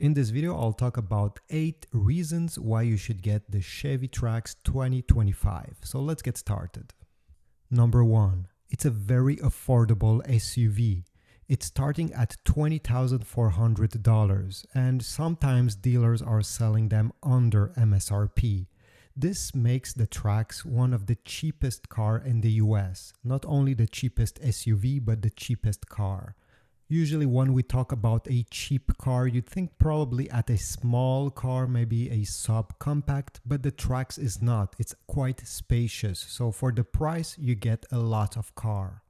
In this video, I'll talk about 8 reasons why you should get the Chevy Trax 2025. So let's get started. Number 1. It's a very affordable SUV. It's starting at $20,400 and sometimes dealers are selling them under MSRP. This makes the Trax one of the cheapest car in the US. Not only the cheapest SUV, but the cheapest car. Usually when we talk about a cheap car, you'd think probably at a small car, maybe a subcompact, but the Trax is not. It's quite spacious. So for the price, you get a lot of car.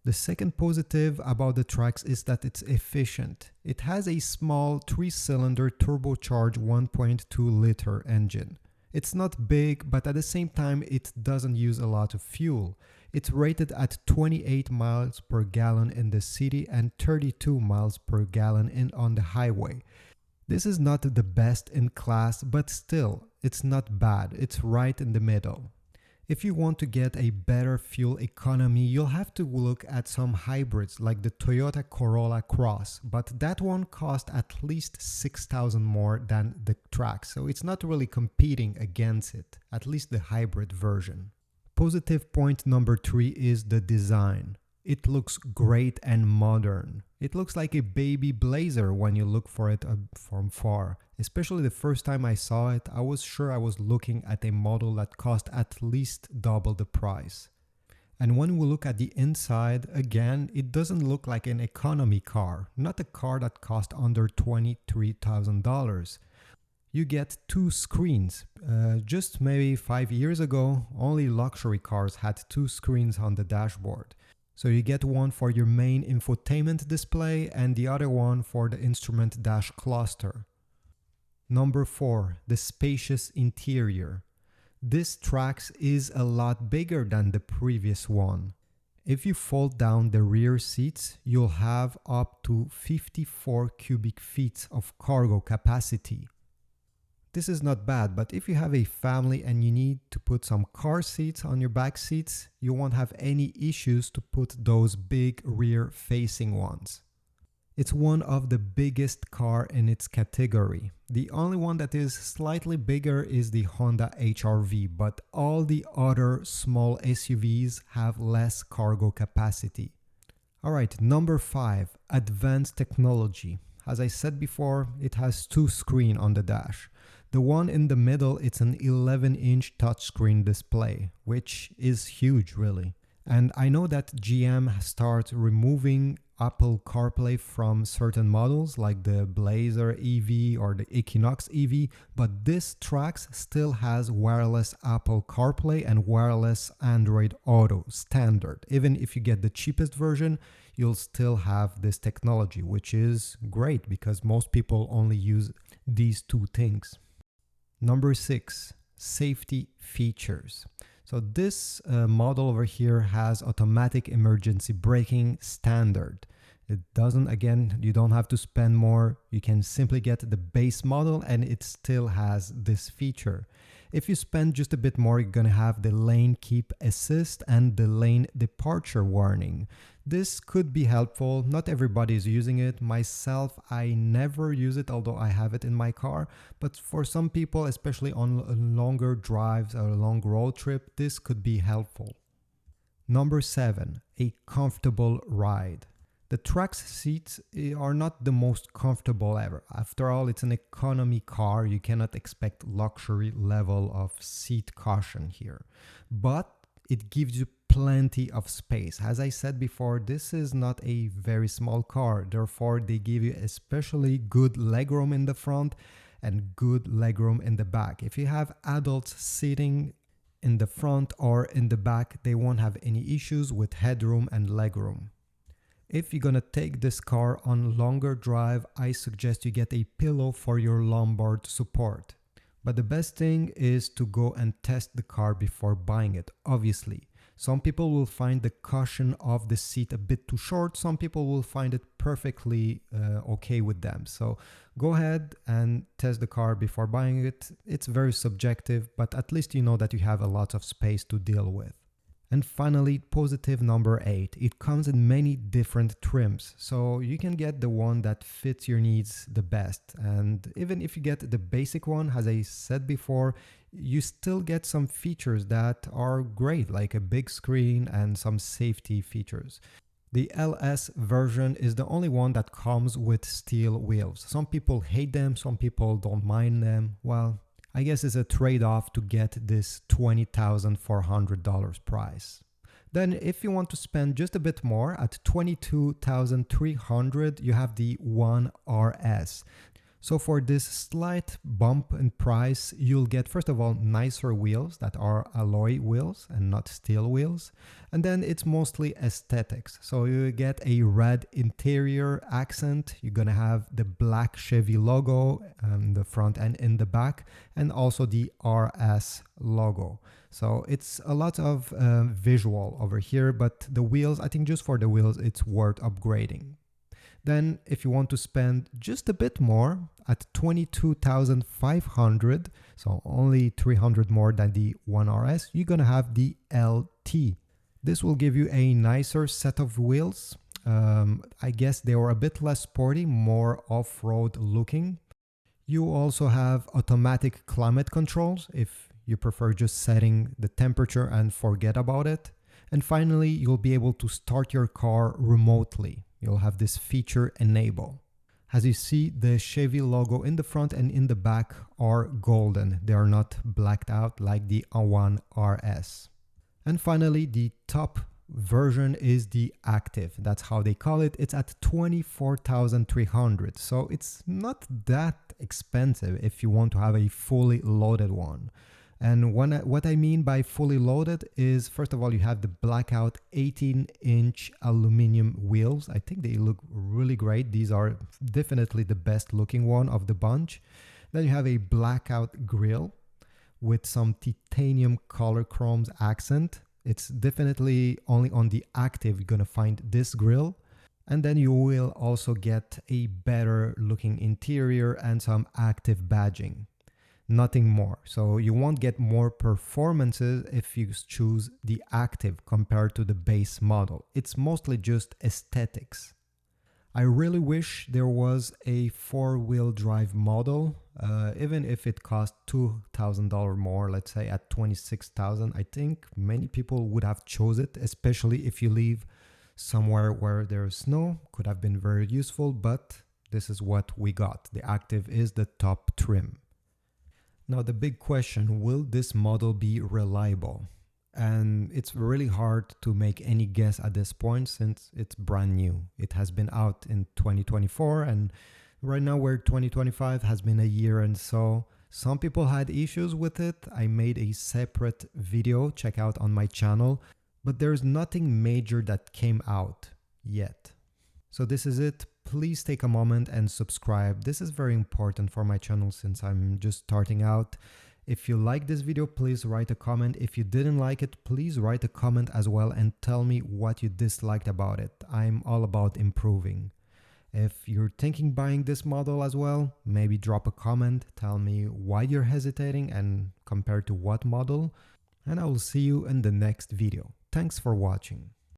The second positive about the Trax is that it's efficient. It has a small 3-cylinder turbocharged 1.2-liter engine. It's not big, but at the same time, it doesn't use a lot of fuel. It's rated at 28 miles per gallon in the city and 32 miles per gallon on the highway. This is not the best in class, but still, it's not bad. It's right in the middle. If you want to get a better fuel economy, you'll have to look at some hybrids like the Toyota Corolla Cross, but that one cost at least $6,000 more than the Trax, so it's not really competing against it, at least the hybrid version. Positive point number 3 is the design. It looks great and modern. It looks like a baby Blazer when you look for it from far. Especially the first time I saw it, I was sure I was looking at a model that cost at least double the price. And when we look at the inside, again, it doesn't look like an economy car, not a car that cost under $23,000. You get 2 screens. Just maybe 5 years ago, only luxury cars had 2 screens on the dashboard. So you get one for your main infotainment display and the other one for the instrument dash cluster. Number 4, the spacious interior. This Trax is a lot bigger than the previous one. If you fold down the rear seats, you'll have up to 54 cubic feet of cargo capacity. This is not bad, but if you have a family and you need to put some car seats on your back seats, you won't have any issues to put those big rear-facing ones. It's one of the biggest car in its category. The only one that is slightly bigger is the Honda HR-V, but all the other small SUVs have less cargo capacity. Alright, number 5, advanced technology. As I said before, it has 2 screens on the dash. The one in the middle, it's an 11-inch touchscreen display, which is huge really. And I know that GM started removing Apple CarPlay from certain models like the Blazer EV or the Equinox EV, but this Trax still has wireless Apple CarPlay and wireless Android Auto standard. Even if you get the cheapest version, you'll still have this technology, which is great because most people only use these 2 things. Number 6, safety features. So this model over here has automatic emergency braking standard. It doesn't, again, you don't have to spend more. You can simply get the base model and it still has this feature. If you spend just a bit more, you're going to have the lane keep assist and the lane departure warning. This could be helpful. Not everybody is using it. Myself, I never use it, although I have it in my car. But for some people, especially on longer drives or a long road trip, this could be helpful. Number 7, a comfortable ride. The Trax seats are not the most comfortable ever. After all, it's an economy car. You cannot expect luxury level of seat cushion here. But it gives you plenty of space. As I said before, this is not a very small car. Therefore, they give you especially good legroom in the front and good legroom in the back. If you have adults sitting in the front or in the back, they won't have any issues with headroom and legroom. If you're gonna take this car on longer drive, I suggest you get a pillow for your lumbar support. But the best thing is to go and test the car before buying it, obviously. Some people will find the cushion of the seat a bit too short. Some people will find it perfectly okay with them. So go ahead and test the car before buying it. It's very subjective, but at least you know that you have a lot of space to deal with. And finally, positive number 8. It comes in many different trims, so you can get the one that fits your needs the best. And even if you get the basic one, as I said before, you still get some features that are great, like a big screen and some safety features. The LS version is the only one that comes with steel wheels. Some people hate them, some people don't mind them. Well, I guess it's a trade-off to get this $20,400 price. Then if you want to spend just a bit more, at $22,300 you have the One RS. So for this slight bump in price, you'll get, first of all, nicer wheels that are alloy wheels and not steel wheels. And then it's mostly aesthetics. So you get a red interior accent. You're going to have the black Chevy logo in the front and in the back, and also the RS logo. So it's a lot of visual over here, but the wheels, I think just for the wheels, it's worth upgrading. Then if you want to spend just a bit more, at $22,500, so only $300 more than the One RS, you're going to have the LT. This will give you a nicer set of wheels. I guess they were a bit less sporty, more off-road looking. You also have automatic climate controls if you prefer just setting the temperature and forget about it. And finally, you'll be able to start your car remotely. You'll have this feature enable. As you see, the Chevy logo in the front and in the back are golden. They are not blacked out like the One RS. And finally, the top version is the Active. That's how they call it. It's at $24,300. So it's not that expensive if you want to have a fully loaded one. And what I mean by fully loaded is, first of all, you have the blackout 18-inch aluminum wheels. I think they look really great. These are definitely the best looking one of the bunch. Then you have a blackout grille with some titanium color chromes accent. It's definitely only on the Active you're gonna find this grille. And then you will also get a better looking interior and some Active badging. Nothing more. So you won't get more performances if you choose the Active compared to the base model. It's mostly just aesthetics. I really wish there was a four-wheel drive model, even if it cost $2,000 more, let's say at $26,000. I think many people would have chose it, especially if you live somewhere where there's snow. Could have been very useful, but this is what we got. The Active is the top trim. Now the big question, will this model be reliable? And it's really hard to make any guess at this point since it's brand new. It has been out in 2024 and right now we're 2025, has been a year, and so some people had issues with it. I made a separate video, check out on my channel, but there's nothing major that came out yet. So this is it. Please take a moment and subscribe. This is very important for my channel since I'm just starting out. If you like this video, please write a comment. If you didn't like it, please write a comment as well and tell me what you disliked about it. I'm all about improving. If you're thinking buying this model as well, maybe drop a comment, tell me why you're hesitating and compared to what model, and I will see you in the next video. Thanks for watching.